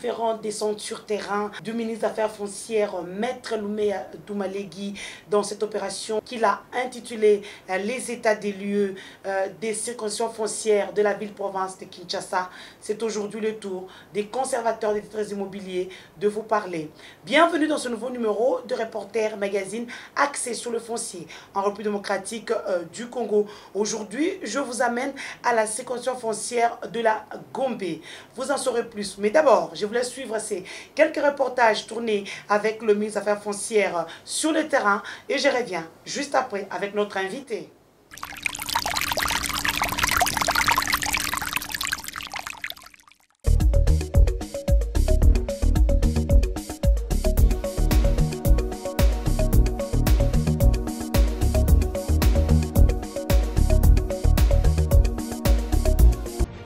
différentes descentes sur terrain du ministre des Affaires foncières, Maître Louméa Doumalegui, dans cette opération qu'il a intitulée les états des lieux des circonscriptions foncières de la ville-province de Kinshasa. C'est aujourd'hui le tour des conservateurs des titres immobiliers de vous parler. Bienvenue dans ce nouveau numéro de Reporter Magazine axé sur le foncier en République démocratique du Congo. Aujourd'hui, je vous amène à la circonscription foncière de la Gombe. Vous en saurez plus. Mais d'abord, je voulais suivre ces quelques reportages tournés avec le ministre des Affaires foncières sur le terrain et je reviens juste après avec notre invité.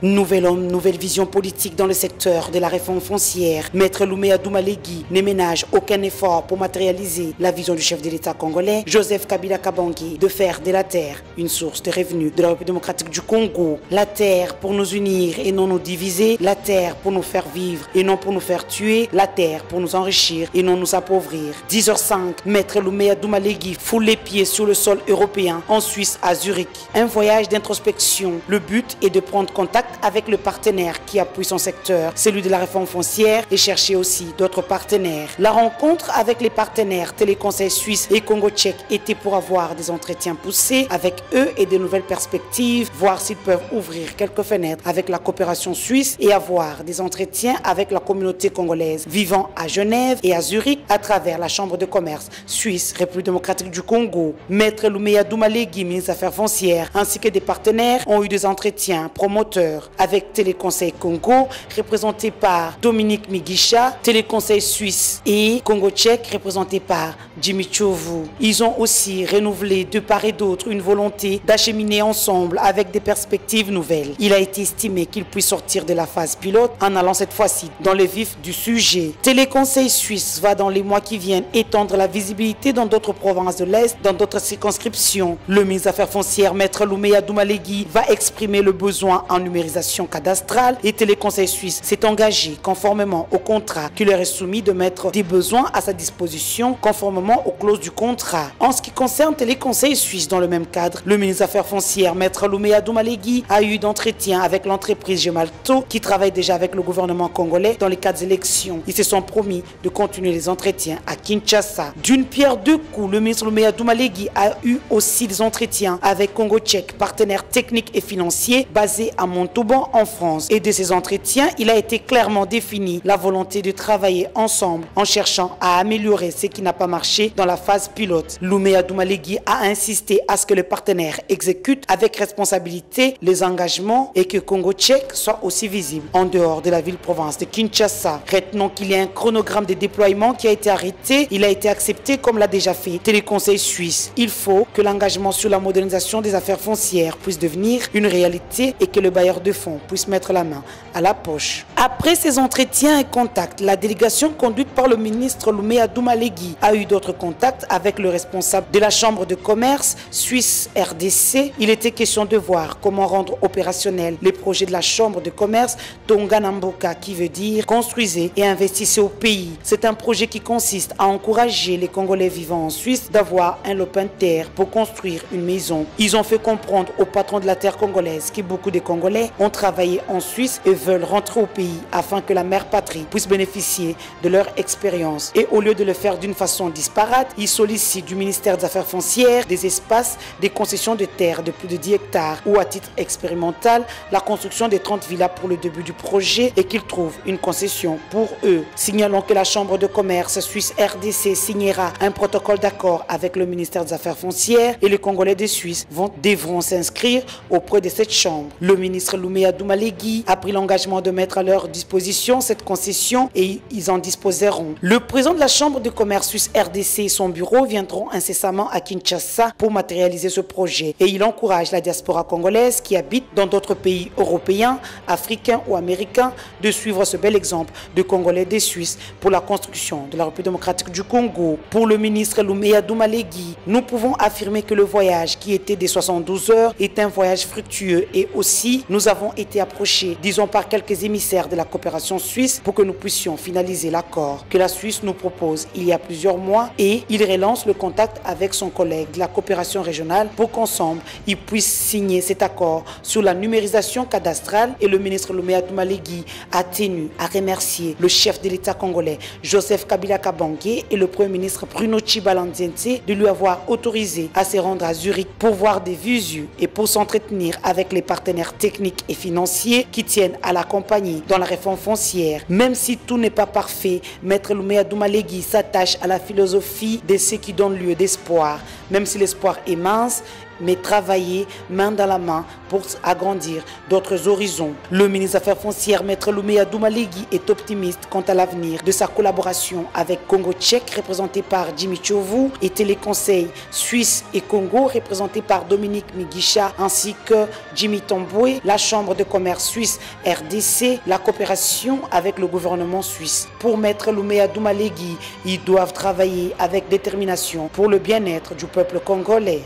Nouvel homme, nouvelle vision politique dans le secteur de la réforme foncière. Maître Louméa Doumalegui ne ménage aucun effort pour matérialiser la vision du chef de l'État congolais, Joseph Kabila Kabange, de faire de la terre une source de revenus de la République démocratique du Congo. La terre pour nous unir et non nous diviser, la terre pour nous faire vivre et non pour nous faire tuer, la terre pour nous enrichir et non nous appauvrir. 10h05, Maître Louméa Doumalegui foule les pieds sur le sol européen en Suisse à Zurich. Un voyage d'introspection. Le but est de prendre contact avec le partenaire qui appuie son secteur, celui de la réforme foncière, et chercher aussi d'autres partenaires. La rencontre avec les partenaires Téléconseil Suisse et Congo Tchèque était pour avoir des entretiens poussés avec eux et de nouvelles perspectives, voir s'ils peuvent ouvrir quelques fenêtres avec la coopération suisse et avoir des entretiens avec la communauté congolaise vivant à Genève et à Zurich à travers la Chambre de commerce Suisse, République démocratique du Congo. Maître Louméa Doumalegui, ministre des Affaires foncières, ainsi que des partenaires ont eu des entretiens promoteurs avec Téléconseil Congo, représenté par Dominique Migisha, Téléconseil Suisse et Congo Tchèque, représenté par Jimmy Chovu. Ils ont aussi renouvelé de part et d'autre une volonté d'acheminer ensemble avec des perspectives nouvelles. Il a été estimé qu'ils puissent sortir de la phase pilote en allant cette fois-ci dans le vif du sujet. Téléconseil Suisse va dans les mois qui viennent étendre la visibilité dans d'autres provinces de l'Est, dans d'autres circonscriptions. Le ministre des Affaires foncières, Maître Louméa Doumalegui, va exprimer le besoin en numérisation cadastrale et Téléconseil Suisse s'est engagé conformément au contrat qui leur est soumis de mettre des besoins à sa disposition conformément aux clauses du contrat. En ce qui concerne Téléconseil Suisse, dans le même cadre, le ministre des Affaires foncières, Maître Louméa Doumalegui, a eu d'entretien avec l'entreprise Gemalto qui travaille déjà avec le gouvernement congolais dans les cadres d'élections. Ils se sont promis de continuer les entretiens à Kinshasa. D'une pierre deux coups, le ministre Louméa Doumalegui a eu aussi des entretiens avec Congo Tchèque, partenaire technique et financier basé à Montauban en France. Et de ces entretiens, il a été clairement défini la volonté de travailler ensemble en cherchant à améliorer ce qui n'a pas marché dans la phase pilote. Louméa Doumalegui a insisté à ce que le partenaire exécute avec responsabilité les engagements et que Congo Tchèque soit aussi visible en dehors de la ville-province de Kinshasa. Retenons qu'il y a un chronogramme de déploiement qui a été arrêté. Il a été accepté comme l'a déjà fait Téléconseil Suisse. Il faut que l'engagement sur la modernisation des affaires foncières puisse devenir une réalité et que le bailleur de fonds puisse mettre la main à la poche. Après ces entretiens et contacts, la délégation conduite par le ministre Louméa Doumalegui a eu d'autres contacts avec le responsable de la Chambre de commerce Suisse RDC. Il était question de voir comment rendre opérationnel les projets de la Chambre de commerce Tonganamboka, qui veut dire construisez et investissez au pays. C'est un projet qui consiste à encourager les Congolais vivant en Suisse d'avoir un lopin de terre pour construire une maison. Ils ont fait comprendre aux patrons de la terre congolaise que beaucoup de Congolais ont travaillé en Suisse et veulent rentrer au pays afin que la mère patrie puisse bénéficier de leur expérience. Et au lieu de le faire d'une façon disparate, ils sollicitent du ministère des Affaires foncières des espaces, des concessions de terre de plus de 10 hectares ou à titre expérimental la construction de 30 villas pour le début du projet et qu'ils trouvent une concession pour eux. Signalons que la Chambre de commerce Suisse RDC signera un protocole d'accord avec le ministère des Affaires foncières et les Congolais de Suisse devront s'inscrire auprès de cette chambre. Le ministre Louméa Doumalegui a pris l'engagement de mettre à leur disposition cette concession et ils en disposeront. Le président de la Chambre de commerce Suisse RDC et son bureau viendront incessamment à Kinshasa pour matérialiser ce projet et il encourage la diaspora congolaise qui habite dans d'autres pays européens, africains ou américains de suivre ce bel exemple de Congolais des Suisses pour la construction de la République démocratique du Congo. Pour le ministre Louméa Doumalegui, nous pouvons affirmer que le voyage qui était des 72 heures est un voyage fructueux et aussi nous avons été approchés, disons par quelques émissaires de la coopération suisse pour que nous puissions finaliser l'accord que la Suisse nous propose il y a plusieurs mois et il relance le contact avec son collègue de la coopération régionale pour qu'ensemble, ils puissent signer cet accord sur la numérisation cadastrale et le ministre Louméa Doumalegui a tenu à remercier le chef de l'État congolais Joseph Kabila Kabange et le Premier ministre Bruno Tshibala-Nzienze de lui avoir autorisé à se rendre à Zurich pour voir des visus et pour s'entretenir avec les partenaires techniques et financiers qui tiennent à l'accompagner dans la réforme foncière. Même si tout n'est pas parfait, Maître Louméa Doumalegui s'attache à la philosophie de ce qui donne lieu d'espoir. Même si l'espoir est mince, mais travailler main dans la main pour agrandir d'autres horizons. Le ministre des Affaires foncières, Maître Louméa Doumalegui, est optimiste quant à l'avenir de sa collaboration avec Congo Tchèque, représenté par Jimmy Chovu, et Téléconseil Suisse et Congo, représenté par Dominique Migisha, ainsi que Jimmy Tomboué, la Chambre de commerce suisse RDC, la coopération avec le gouvernement suisse. Pour Maître Louméa Doumalegui, ils doivent travailler avec détermination pour le bien-être du peuple congolais.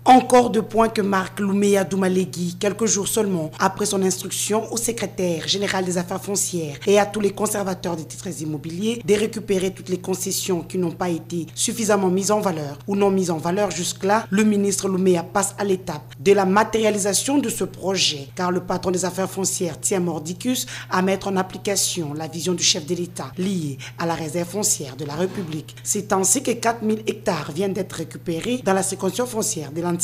Encore deux points que marque Louméa Doumalegui, quelques jours seulement après son instruction au secrétaire général des affaires foncières et à tous les conservateurs des titres immobiliers de récupérer toutes les concessions qui n'ont pas été suffisamment mises en valeur ou non mises en valeur jusque-là. Le ministre Louméa passe à l'étape de la matérialisation de ce projet, car le patron des affaires foncières tient mordicus à mettre en application la vision du chef de l'État liée à la réserve foncière de la République. C'est ainsi que 4000 hectares viennent d'être récupérés dans la séquence foncière de l'Antilles.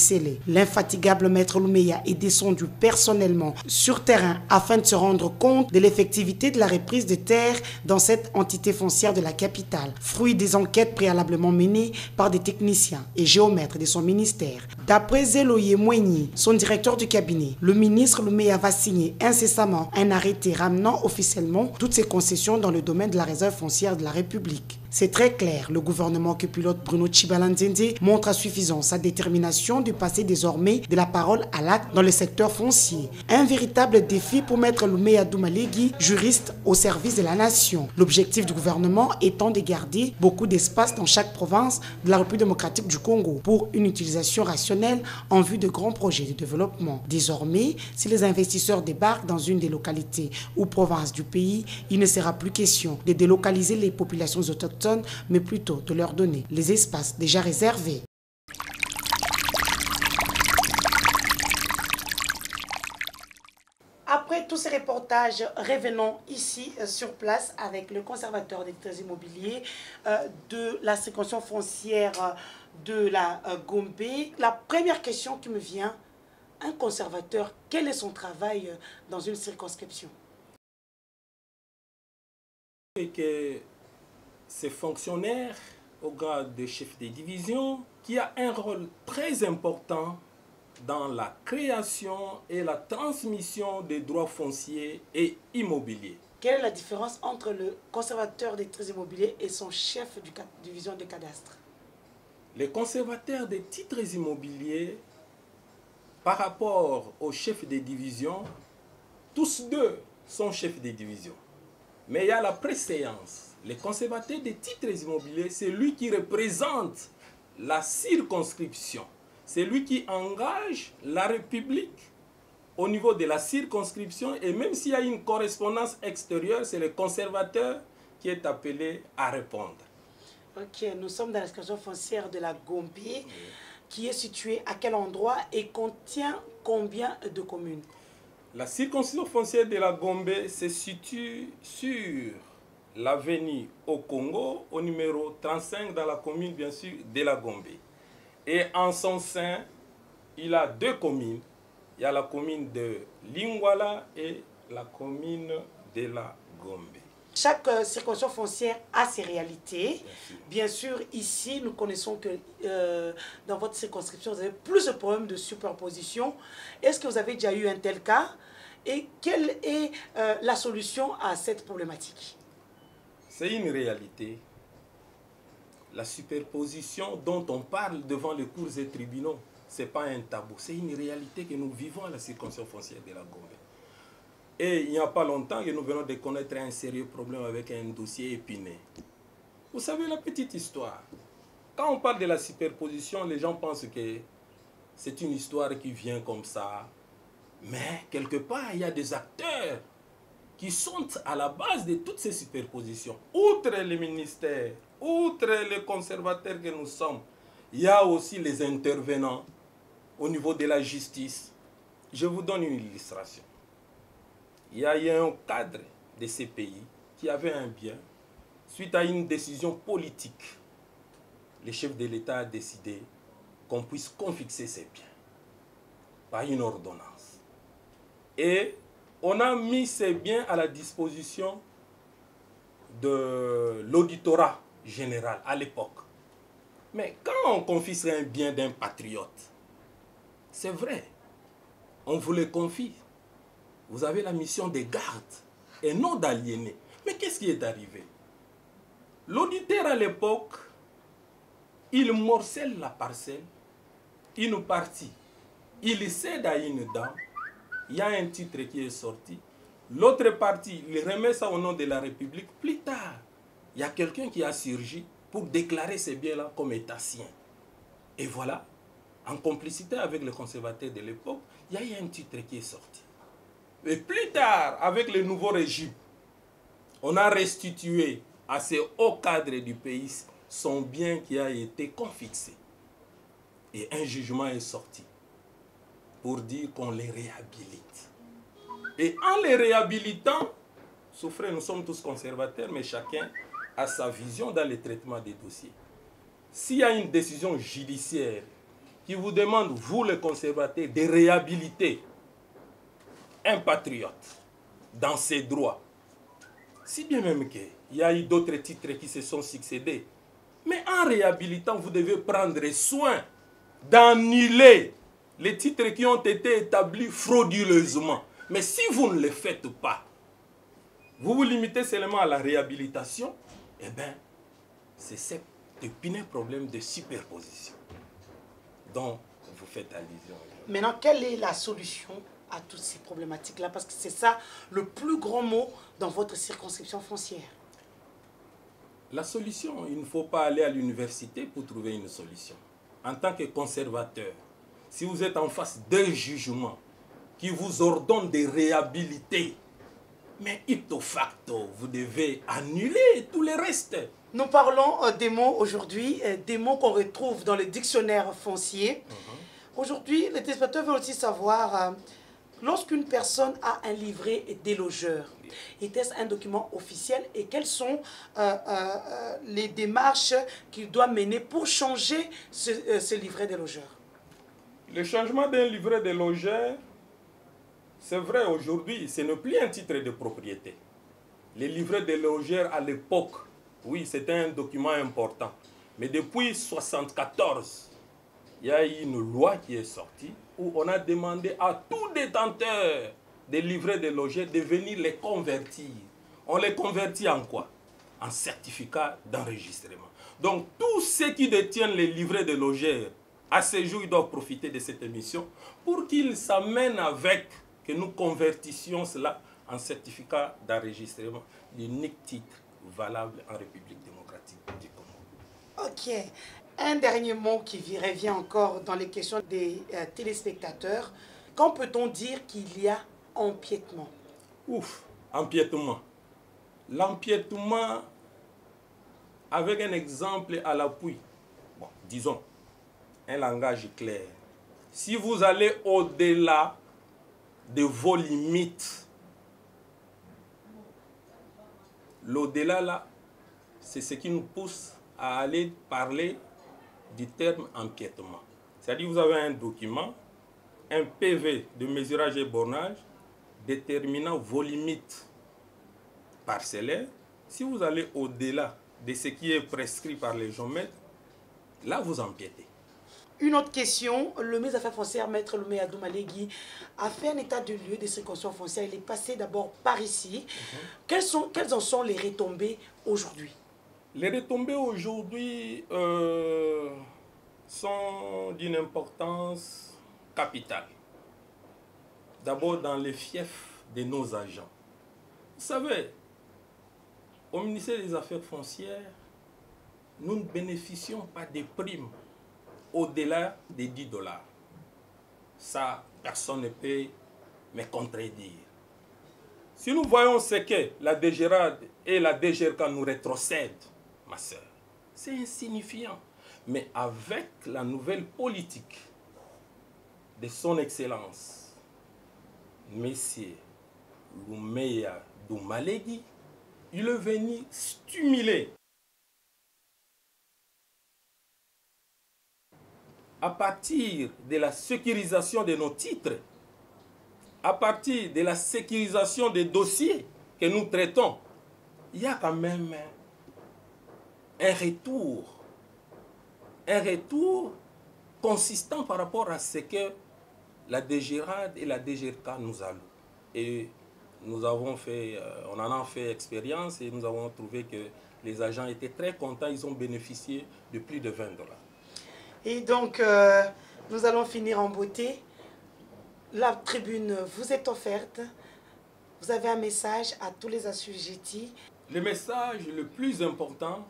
L'infatigable Maître Louméa est descendu personnellement sur terrain afin de se rendre compte de l'effectivité de la reprise des terres dans cette entité foncière de la capitale, fruit des enquêtes préalablement menées par des techniciens et géomètres de son ministère. D'après Zéloye Moueni, son directeur du cabinet, le ministre Louméa va signer incessamment un arrêté ramenant officiellement toutes ses concessions dans le domaine de la réserve foncière de la République. C'est très clair, le gouvernement que pilote Bruno Tshibala-Nzienze montre à suffisance sa détermination de passer désormais de la parole à l'acte dans le secteur foncier. Un véritable défi pour Maître Louméa Doumalegui, juriste au service de la nation. L'objectif du gouvernement étant de garder beaucoup d'espace dans chaque province de la République démocratique du Congo pour une utilisation rationnelle en vue de grands projets de développement. Désormais, si les investisseurs débarquent dans une des localités ou provinces du pays, il ne sera plus question de délocaliser les populations autochtones, mais plutôt de leur donner les espaces déjà réservés. Après tous ces reportages, revenons ici sur place avec le conservateur des titres immobiliers de la séquence foncière de la Gombe. La première question qui me vient, un conservateur, quel est son travail dans une circonscription? Et que ces fonctionnaires au grade de chef de division qui a un rôle très important dans la création et la transmission des droits fonciers et immobiliers. Quelle est la différence entre le conservateur des titres immobiliers et son chef de division de cadastre? Les conservateurs des titres immobiliers, par rapport au chef de division, tous deux sont chefs de division. Mais il y a la préséance. Les conservateurs des titres immobiliers, c'est lui qui représente la circonscription. C'est lui qui engage la République au niveau de la circonscription. Et même s'il y a une correspondance extérieure, c'est le conservateur qui est appelé à répondre. Ok, nous sommes dans la circonscription foncière de la Gombe, qui est située à quel endroit et contient combien de communes? La circonscription foncière de la Gombe se situe sur l'avenue au Congo, au numéro 35, dans la commune, bien sûr, de la Gombe. Et en son sein, il a deux communes. Il y a la commune de Lingwala et la commune de la Gombe. Chaque circonscription foncière a ses réalités. Bien sûr, ici, nous connaissons que dans votre circonscription, vous avez plus de problèmes de superposition. Est-ce que vous avez déjà eu un tel cas? Et quelle est la solution à cette problématique? C'est une réalité. La superposition dont on parle devant les cours et tribunaux, ce n'est pas un tabou. C'est une réalité que nous vivons à la circonscription foncière de la Gombe. Et il n'y a pas longtemps que nous venons de connaître un sérieux problème avec un dossier épineux. Vous savez la petite histoire. Quand on parle de la superposition, les gens pensent que c'est une histoire qui vient comme ça. Mais quelque part, il y a des acteurs qui sont à la base de toutes ces superpositions. Outre les ministères, outre les conservateurs que nous sommes, il y a aussi les intervenants au niveau de la justice. Je vous donne une illustration. Il y a eu un cadre de ces pays qui avait un bien. Suite à une décision politique, le chef de l'État a décidé qu'on puisse confisquer ces biens par une ordonnance. Et on a mis ces biens à la disposition de l'auditorat général à l'époque. Mais quand on confisque un bien d'un patriote, c'est vrai, on vous le confie. Vous avez la mission de garde et non d'aliéner. Mais qu'est-ce qui est arrivé? L'auditeur à l'époque, il morcelle la parcelle, une partie, il cède à une dame, il y a un titre qui est sorti, l'autre partie, il remet ça au nom de la République. Plus tard, il y a quelqu'un qui a surgi pour déclarer ces biens-là comme état sien. Et voilà, en complicité avec les conservateurs de l'époque, il y a eu un titre qui est sorti. Et plus tard, avec le nouveau régime, on a restitué à ces hauts cadres du pays son bien qui a été confisqué. Et un jugement est sorti pour dire qu'on les réhabilite. Et en les réhabilitant, souffrez, nous sommes tous conservateurs, mais chacun a sa vision dans le traitement des dossiers. S'il y a une décision judiciaire qui vous demande, vous les conservateurs, de réhabiliter un patriote dans ses droits, si bien même qu'il y a eu d'autres titres qui se sont succédés, mais en réhabilitant, vous devez prendre soin d'annuler les titres qui ont été établis frauduleusement. Mais si vous ne le faites pas, vous vous limitez seulement à la réhabilitation, eh bien, c'est cet épineux problème de superposition dont vous faites allusion. Maintenant, quelle est la solution à toutes ces problématiques-là? Parce que c'est ça le plus grand mot dans votre circonscription foncière. La solution, il ne faut pas aller à l'université pour trouver une solution. En tant que conservateur, si vous êtes en face d'un jugement qui vous ordonne de réhabiliter, mais ipso facto, vous devez annuler tout le reste. Nous parlons des mots aujourd'hui, des mots qu'on retrouve dans le dictionnaire foncier. Aujourd'hui, les téléspectateurs veulent aussi savoir, lorsqu'une personne a un livret des logeurs, est-ce un document officiel et quelles sont les démarches qu'il doit mener pour changer ce livret des logeurs? Le changement d'un livret de logeurs, c'est vrai, aujourd'hui, ce n'est plus un titre de propriété. Les livrets de logeurs à l'époque, oui, c'était un document important. Mais depuis 1974, il y a eu une loi qui est sortie où on a demandé à tout détenteur des livrets de logeurs de venir les convertir. On les convertit en quoi? En certificat d'enregistrement. Donc, tous ceux qui détiennent les livrets de logeurs, à ce jour, ils doivent profiter de cette émission pour qu'ils s'amènent avec, que nous convertissions cela en certificat d'enregistrement, l'unique titre valable en République démocratique du Congo. Ok. Un dernier mot qui revient encore dans les questions des téléspectateurs. Quand peut-on dire qu'il y a empiètement? Ouf, empiètement. L'empiètement, avec un exemple à l'appui, bon, disons, un langage clair. Si vous allez au-delà de vos limites, l'au-delà là, c'est ce qui nous pousse à aller parler du terme empiètement. C'est-à-dire vous avez un document, un PV de mesurage et bornage déterminant vos limites parcellaires. Si vous allez au-delà de ce qui est prescrit par les géomètres, là vous empiétez. Une autre question, le ministre des Affaires foncières, Maître Louméa Adoumalegui, a fait un état de lieu des circonscriptions foncières. Il est passé d'abord par ici. Quelles en sont les retombées aujourd'hui? Les retombées aujourd'hui sont d'une importance capitale. D'abord dans les fiefs de nos agents. Vous savez, au ministère des Affaires foncières, nous ne bénéficions pas des primes au-delà des 10 $. Ça, personne ne peut me contredire. Si nous voyons ce que la DGRAD et la DGRK nous rétrocèdent, ma soeur, c'est insignifiant. Mais avec la nouvelle politique de son Excellence, Messieurs Loumeya Doumalegui, il est venu stimuler à partir de la sécurisation de nos titres, à partir de la sécurisation des dossiers que nous traitons, il y a quand même un retour consistant par rapport à ce que la DGRAD et la DGRK nous allouent. Et nous avons fait, on en a fait expérience et nous avons trouvé que les agents étaient très contents, ils ont bénéficié de plus de 20 $. Et donc, nous allons finir en beauté. La tribune vous est offerte. Vous avez un message à tous les assujettis. Le message le plus important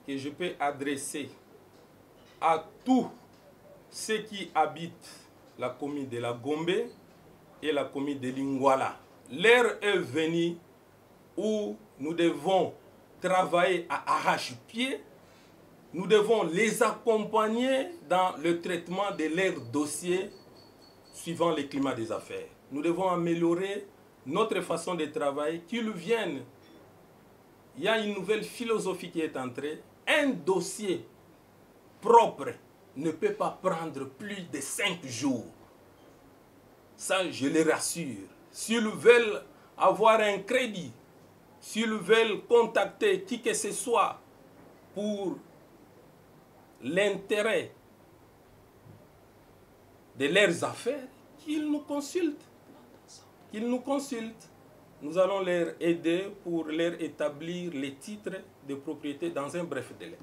que je peux adresser à tous ceux qui habitent la commune de la Gombe et la commune de Lingouala. L'heure est venue où nous devons travailler à arrache-pied. Nous devons les accompagner dans le traitement de leurs dossiers suivant le climat des affaires. Nous devons améliorer notre façon de travailler, qu'ils viennent. Il y a une nouvelle philosophie qui est entrée. Un dossier propre ne peut pas prendre plus de 5 jours. Ça, je les rassure. S'ils veulent avoir un crédit, s'ils veulent contacter qui que ce soit pour l'intérêt de leurs affaires, qu'ils nous consultent. Qu'ils nous consultent. Nous allons leur aider pour leur établir les titres de propriété dans un bref délai.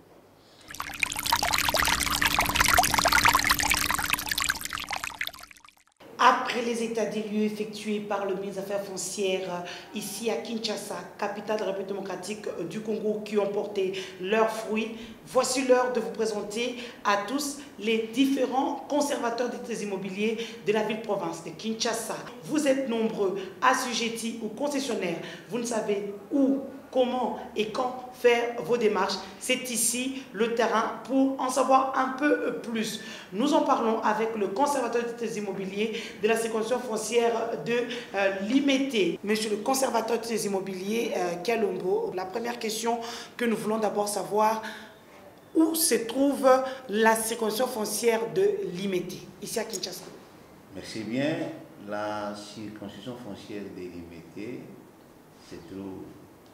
Après les états des lieux effectués par le ministre des Affaires foncières ici à Kinshasa, capitale de la République démocratique du Congo, qui ont porté leurs fruits, voici l'heure de vous présenter à tous les différents conservateurs des titres immobiliers de la ville-province de Kinshasa. Vous êtes nombreux, assujettis ou concessionnaires, vous ne savez où, comment et quand faire vos démarches. C'est ici le terrain pour en savoir un peu plus. Nous en parlons avec le conservateur des titres immobiliers de la circonscription foncière de Limete. Monsieur le conservateur des titres immobiliers, Kalombo, la première question que nous voulons d'abord savoir, où se trouve la circonscription foncière de Limete, ici à Kinshasa? Merci bien. La circonscription foncière de Limete se trouve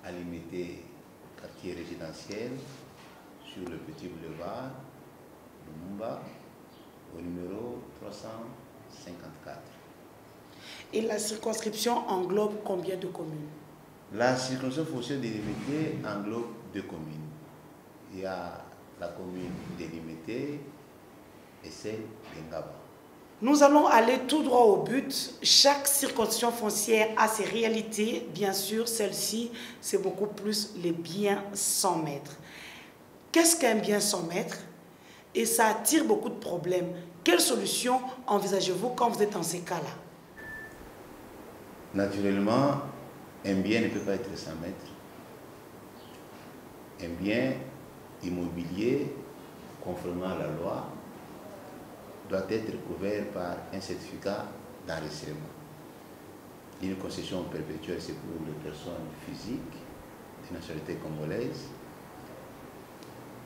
à Limete, quartier résidentiel, sur le petit boulevard Lumumba, au numéro 354. Et la circonscription englobe combien de communes? La circonscription foncière de Limete englobe 2 communes. Il y a la commune de Limete et celle d'Engaba. Nous allons aller tout droit au but. Chaque circonscription foncière a ses réalités. Bien sûr, celle-ci, c'est beaucoup plus les biens sans maître. Qu'est-ce qu'un bien sans maître? Et ça attire beaucoup de problèmes. Quelles solutions envisagez-vous quand vous êtes dans ces cas-là? Naturellement, un bien ne peut pas être sans maître. Un bien immobilier, conformément à la loi, doit être couvert par un certificat d'enregistrement. Une concession perpétuelle, c'est pour les personnes physiques de nationalité congolaise.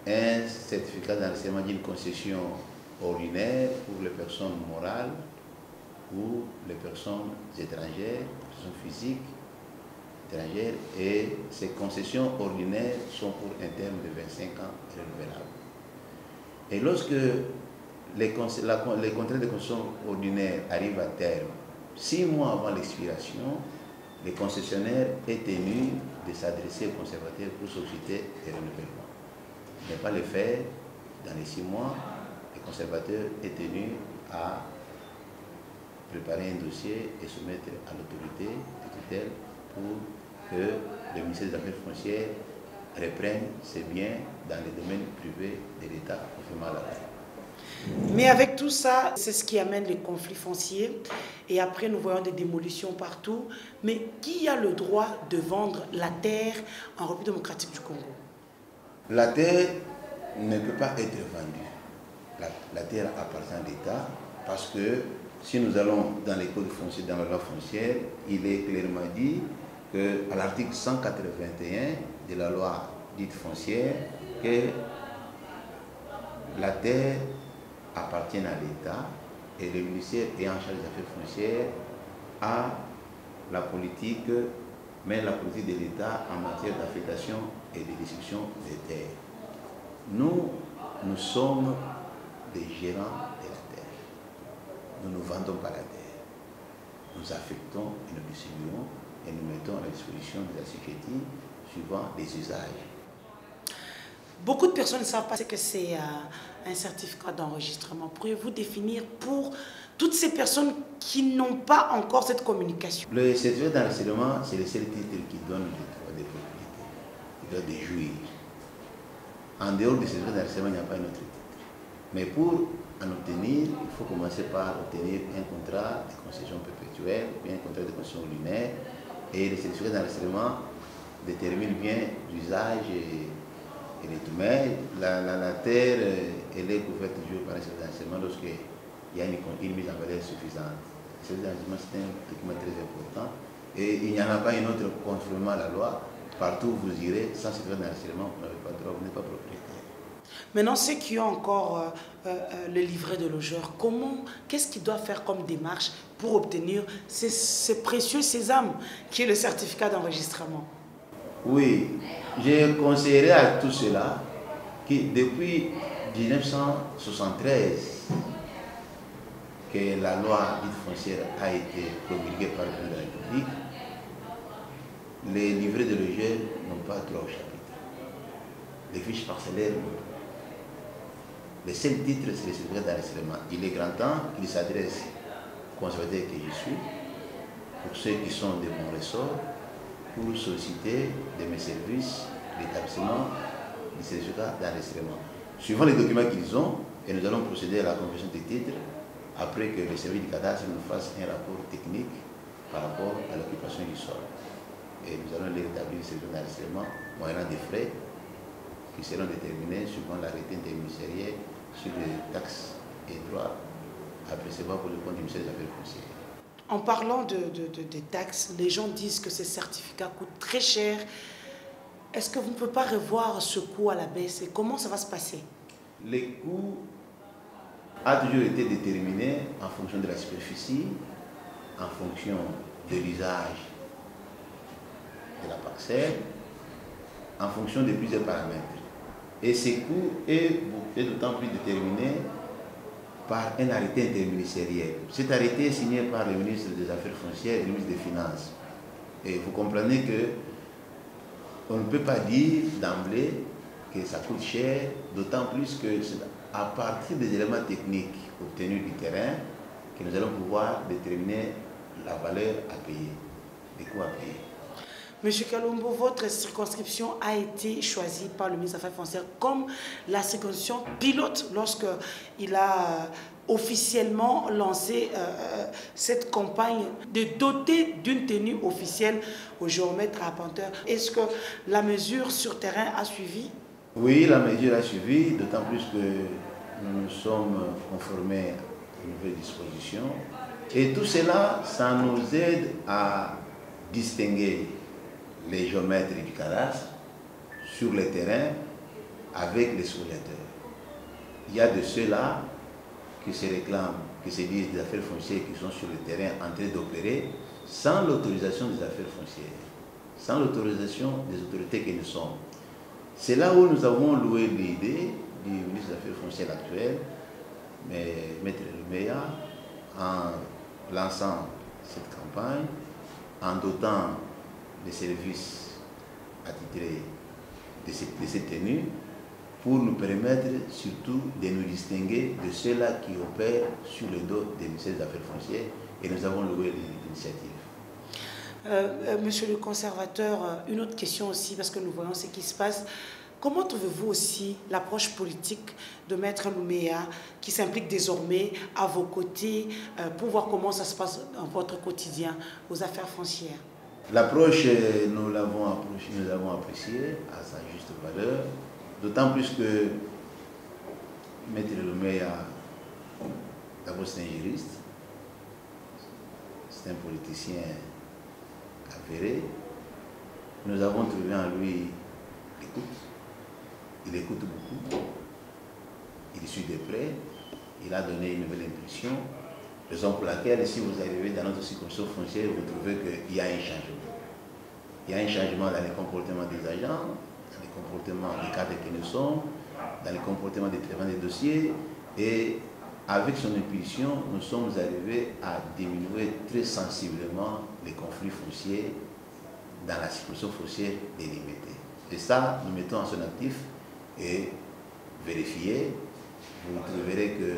Un certificat d'enregistrement d'une concession ordinaire pour les personnes morales ou les personnes étrangères, les personnes physiques étrangères. Et ces concessions ordinaires sont pour un terme de 25 ans renouvelables. Et lorsque les contrats de concession ordinaire arrivent à terme 6 mois avant l'expiration, le concessionnaire est tenu de s'adresser au conservateur pour solliciter des renouvellements. Ne pas le faire dans les 6 mois, le conservateur est tenu à préparer un dossier et soumettre à l'autorité de tutelle pour que le ministère des Affaires foncières reprennent ces biens dans les domaines privés de l'État, conformément à la loi. Mais avec tout ça, c'est ce qui amène les conflits fonciers. Et après, nous voyons des démolitions partout. Mais qui a le droit de vendre la terre en République démocratique du Congo? La terre ne peut pas être vendue. La terre appartient à l'État parce que si nous allons dans les codes fonciers, dans la loi foncière, il est clairement dit qu'à l'article 181 de la loi dite foncière, que la terre appartient à l'État et le ministère ayant en charge des affaires foncières a la politique, mais la politique de l'État en matière d'affectation et de destruction des terres. Nous sommes des gérants de la terre. Nous ne vendons pas la terre. Nous affectons et nous distribuons et nous mettons à la disposition de la société suivant les usages. Beaucoup de personnes ne savent pas ce que c'est un certificat d'enregistrement. Pourriez-vous définir pour toutes ces personnes qui n'ont pas encore cette communication? Le certificat d'enregistrement, c'est le seul titre qui donne le droit de propriété, le droit de jouir. En dehors du certificat d'enregistrement, il n'y a pas un autre titre. Mais pour en obtenir, il faut commencer par obtenir un contrat de concession perpétuelle, bien un contrat de concession linéaire. Et le certificat d'enregistrement détermine bien l'usage et les domaines. La terre, elle est couverte toujours par un certificat d'enregistrement lorsqu'il y a une mise en valeur suffisante. Le certificat d'enregistrement, c'est un document très important. Et il n'y en a pas une autre conformément à la loi. Partout où vous irez, sans certificat d'enregistrement, vous n'avez pas de droit, vous n'êtes pas propriétaire. Maintenant, ceux qui ont encore le livret de logeur, qu'est-ce qu'ils doivent faire comme démarche pour obtenir ces précieux sésame qui est le certificat d'enregistrement? Oui, je conseillerais à tout cela que depuis 1973 que la loi dite foncière a été promulguée par le président de la République, les livrets de logeurs n'ont pas droit au chapitre. Les fiches parcellaires non plus. Le seul titre, c'est le certificat d'enregistrement. Il est grand temps qu'il s'adresse aux conservateurs que je suis, pour ceux qui sont de mon ressort, pour solliciter de mes services l'établissement du certificat d'enregistrement. Suivant les documents qu'ils ont, et nous allons procéder à la conversion des titres après que le service du cadastre nous fasse un rapport technique par rapport à l'occupation du sol. Et nous allons les rétablir le certificat d'enregistrement moyennant des frais qui seront déterminés suivant l'arrêté interministériel sur les taxes et droits à percevoir pour le compte du ministère des Affaires foncières. En parlant des taxes, les gens disent que ces certificats coûtent très cher. Est-ce que vous ne pouvez pas revoir ce coût à la baisse et comment ça va se passer? Le coût a toujours été déterminé en fonction de la superficie, en fonction de l'usage de la parcelle, en fonction de plusieurs paramètres. Et ce coût est d'autant plus déterminé par un arrêté interministériel. Cet arrêté est signé par le ministre des Affaires foncières et le ministre des Finances. Et vous comprenez que on ne peut pas dire d'emblée que ça coûte cher, d'autant plus que c'est à partir des éléments techniques obtenus du terrain que nous allons pouvoir déterminer la valeur à payer, les coûts à payer. Monsieur Kalombo, votre circonscription a été choisie par le ministre des Affaires foncières comme la circonscription pilote lorsqu'il a officiellement lancé cette campagne de doter d'une tenue officielle aux géomètres arpenteurs. Est-ce que la mesure sur terrain a suivi? Oui, la mesure a suivi, d'autant plus que nous nous sommes conformés aux nouvelles dispositions. Et tout cela, ça nous aide à distinguer les géomètres du cadastre sur le terrain avec les spoliateurs. Il y a de ceux-là qui se réclament, qui se disent des affaires foncières qui sont sur le terrain en train d'opérer sans l'autorisation des affaires foncières, sans l'autorisation des autorités que nous sommes. C'est là où nous avons loué l'idée du ministre des Affaires foncières actuel, Maître Lumea, en lançant cette campagne, en dotant les services attitrés de cette tenue pour nous permettre surtout de nous distinguer de ceux-là qui opèrent sur le dos des ministères des Affaires foncières et nous avons loué l'initiative. Monsieur le conservateur, une autre question aussi, parce que nous voyons ce qui se passe. Comment trouvez-vous aussi l'approche politique de Maître Louméa qui s'implique désormais à vos côtés pour voir comment ça se passe dans votre quotidien aux affaires foncières? L'approche, nous l'avons appréciée à sa juste valeur, d'autant plus que Maître Louméa, d'abord c'est un juriste, c'est un politicien avéré. Nous avons trouvé en lui l'écoute. Il écoute beaucoup, il suit de près, il a donné une nouvelle impulsion, raison pour laquelle si vous arrivez dans notre circonscription foncière, vous trouvez qu'il y a un changement. Il y a un changement dans les comportements des agents, dans les comportements des cadres que nous sommes, dans les comportements des traitements des dossiers, et avec son impulsion, nous sommes arrivés à diminuer très sensiblement les conflits fonciers dans la circonscription foncière délimitée. Et ça, nous mettons en son actif et vérifiez, vous trouverez que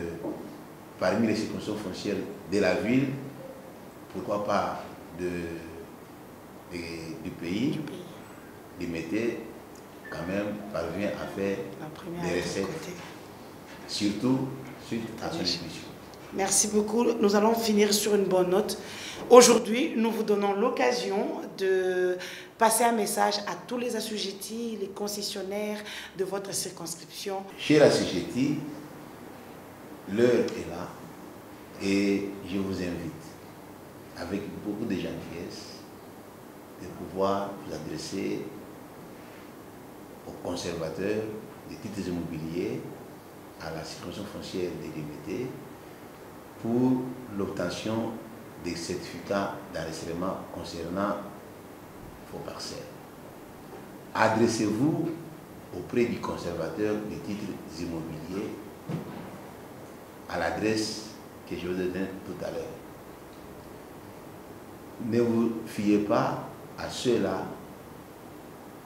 parmi les circonscriptions foncières de la ville, pourquoi pas du pays, Limété quand même parvient à faire des recettes, surtout suite à son impulsion. Merci beaucoup. Nous allons finir sur une bonne note. Aujourd'hui, nous vous donnons l'occasion de passer un message à tous les assujettis, les concessionnaires de votre circonscription. Chers assujettis, l'heure est là et je vous invite, avec beaucoup de gentillesse, de pouvoir vous adresser aux conservateurs des titres immobiliers à la circonscription foncière délimitée pour l'obtention des certificats d'enregistrement concernant vos parcelles. Adressez-vous auprès du conservateur des titres immobiliers à l'adresse que je vous ai donnée tout à l'heure. Ne vous fiez pas à ceux-là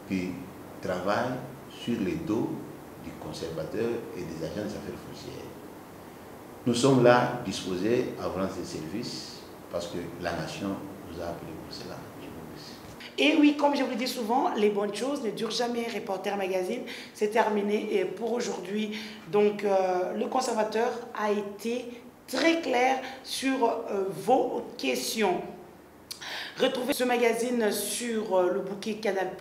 qui travaillent sur les dos du conservateur et des agents des affaires foncières. Nous sommes là disposés à vous rendre ces services parce que la nation nous a appelés pour cela. Je vous remercie. Et oui, comme je vous le dis souvent, les bonnes choses ne durent jamais. Reporter Magazine, c'est terminé et pour aujourd'hui. Donc, le conservateur a été très clair sur vos questions. Retrouvez ce magazine sur le bouquet Canal+,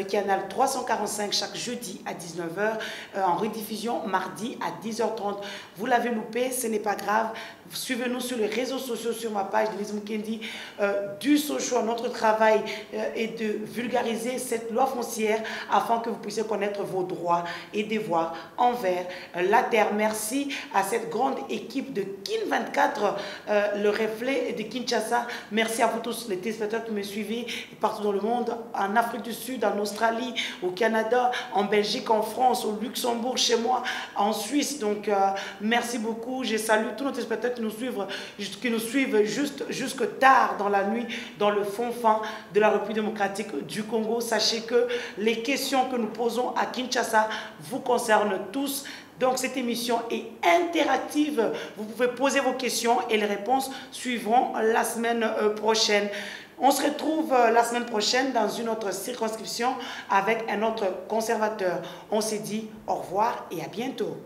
Canal 345 chaque jeudi à 19 h, en rediffusion mardi à 10 h 30. Vous l'avez loupé, ce n'est pas grave. Suivez-nous sur les réseaux sociaux, sur ma page Denise Mukendi, du Sochou. Notre travail est de vulgariser cette loi foncière afin que vous puissiez connaître vos droits et devoirs envers la terre. Merci à cette grande équipe de Kin 24, le reflet de Kinshasa. Merci à vous tous les téléspectateurs qui me suivent partout dans le monde, en Afrique du Sud, en Australie, au Canada, en Belgique, en France, au Luxembourg, chez moi, en Suisse. Donc, merci beaucoup. Je salue tous nos téléspectateurs qui nous suivent jusque tard dans la nuit, dans le fond de la République démocratique du Congo. Sachez que les questions que nous posons à Kinshasa vous concernent tous. Donc cette émission est interactive. Vous pouvez poser vos questions et les réponses suivront la semaine prochaine. On se retrouve la semaine prochaine dans une autre circonscription avec un autre conservateur. On se dit au revoir et à bientôt.